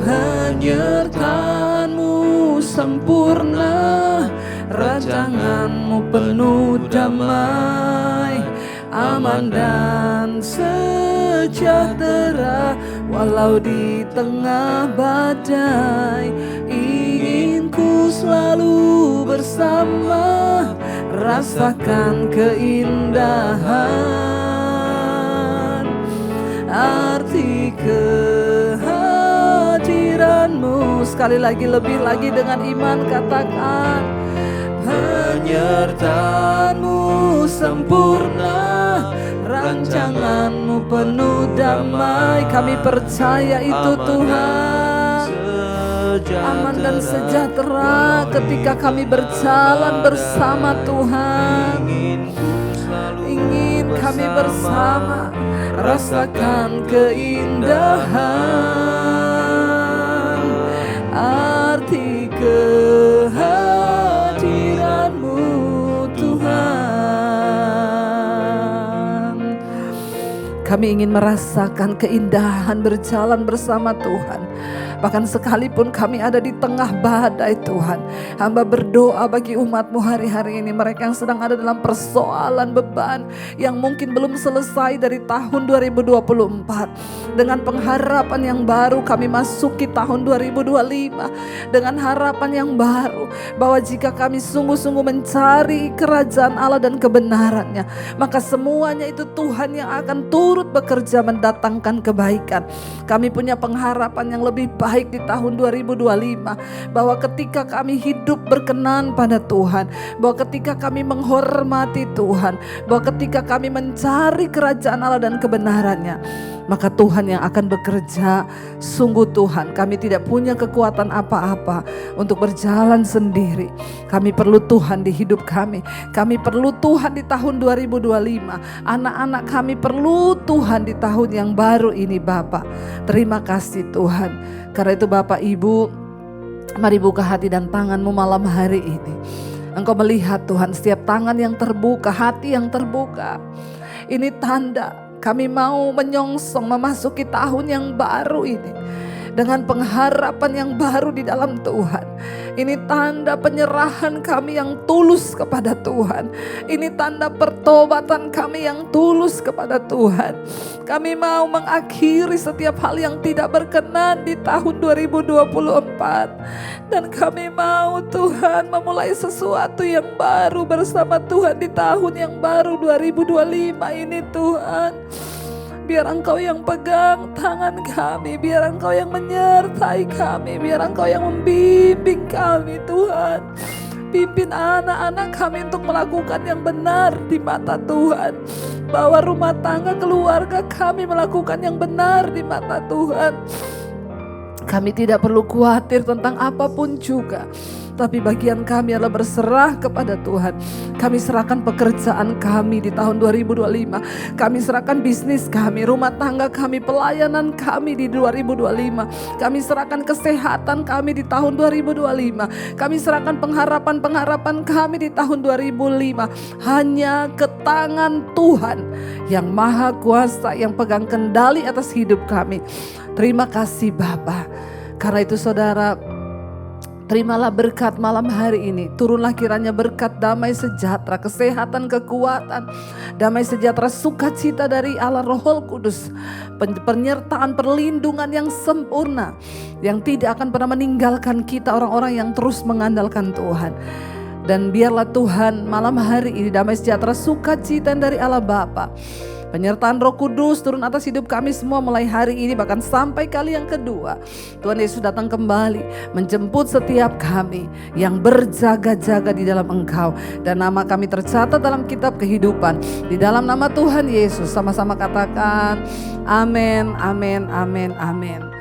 penyertaan-Mu sempurna, rancangan-Mu penuh damai, aman dan sejahtera. Walau di tengah badai, ingin ku selalu bersama, rasakan keindahan arti kehadiran-Mu. Sekali lagi, lebih lagi dengan iman katakan, penyertaan-Mu sempurna, rancangan-Mu penuh damai. Kami percaya itu Tuhan, aman dan sejahtera ketika kami berjalan bersama Tuhan. Ingin kami bersama, rasakan keindahan arti kehadiran-Mu Tuhan. Kami ingin merasakan keindahan berjalan bersama Tuhan. Bahkan sekalipun kami ada di tengah badai Tuhan, hamba berdoa bagi umat-Mu hari-hari ini, mereka yang sedang ada dalam persoalan beban yang mungkin belum selesai dari tahun 2024. Dengan pengharapan yang baru kami masuki tahun 2025 dengan harapan yang baru, bahwa jika kami sungguh-sungguh mencari kerajaan Allah dan kebenarannya, maka semuanya itu Tuhan yang akan turut bekerja mendatangkan kebaikan. Kami punya pengharapan yang lebih baik di tahun 2025, bahwa ketika kami hidup berkenan pada Tuhan, bahwa ketika kami menghormati Tuhan, bahwa ketika kami mencari kerajaan Allah dan kebenarannya, maka Tuhan yang akan bekerja. Sungguh Tuhan, kami tidak punya kekuatan apa-apa untuk berjalan sendiri. Kami perlu Tuhan di hidup kami. Kami perlu Tuhan di tahun 2025. Anak-anak kami perlu Tuhan di tahun yang baru ini Bapa. Terima kasih Tuhan. Karena itu Bapak Ibu, mari buka hati dan tangan-Mu malam hari ini. Engkau melihat Tuhan setiap tangan yang terbuka, hati yang terbuka. Ini tanda kami mau menyongsong memasuki tahun yang baru ini dengan pengharapan yang baru di dalam Tuhan. Ini tanda penyerahan kami yang tulus kepada Tuhan. Ini tanda pertobatan kami yang tulus kepada Tuhan. Kami mau mengakhiri setiap hal yang tidak berkenan di tahun 2024. Dan kami mau Tuhan memulai sesuatu yang baru bersama Tuhan di tahun yang baru 2025 ini Tuhan. Biar Engkau yang pegang tangan kami, biar Engkau yang menyertai kami, biar Engkau yang membimbing kami Tuhan. Pimpin anak-anak kami untuk melakukan yang benar di mata Tuhan. Bawa rumah tangga keluarga kami melakukan yang benar di mata Tuhan. Kami tidak perlu khawatir tentang apapun juga. Tapi bagian kami adalah berserah kepada Tuhan. Kami serahkan pekerjaan kami di tahun 2025. Kami serahkan bisnis kami, rumah tangga kami, pelayanan kami di 2025. Kami serahkan kesehatan kami di tahun 2025. Kami serahkan pengharapan-pengharapan kami di tahun 2005. Hanya ke tangan Tuhan yang maha kuasa, yang pegang kendali atas hidup kami. Terima kasih Bapa. Karena itu saudara, terimalah berkat malam hari ini. Turunlah kiranya berkat damai sejahtera, kesehatan, kekuatan, damai sejahtera, sukacita dari Allah Roh Kudus. Penyertaan, perlindungan yang sempurna, yang tidak akan pernah meninggalkan kita orang-orang yang terus mengandalkan Tuhan. Dan biarlah Tuhan malam hari ini damai sejahtera, sukacita dari Allah Bapa Penyertaan Roh Kudus turun atas hidup kami semua mulai hari ini bahkan sampai kali yang kedua. Tuhan Yesus datang kembali menjemput setiap kami yang berjaga-jaga di dalam Engkau. Dan nama kami tercatat dalam kitab kehidupan. Di dalam nama Tuhan Yesus sama-sama katakan amin, amin, amin, amin.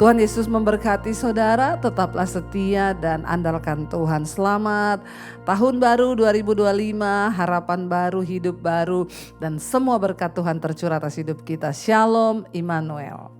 Tuhan Yesus memberkati saudara, tetaplah setia dan andalkan Tuhan. Selamat tahun baru 2025, harapan baru, hidup baru, dan semua berkat Tuhan tercurah atas hidup kita. Shalom Immanuel.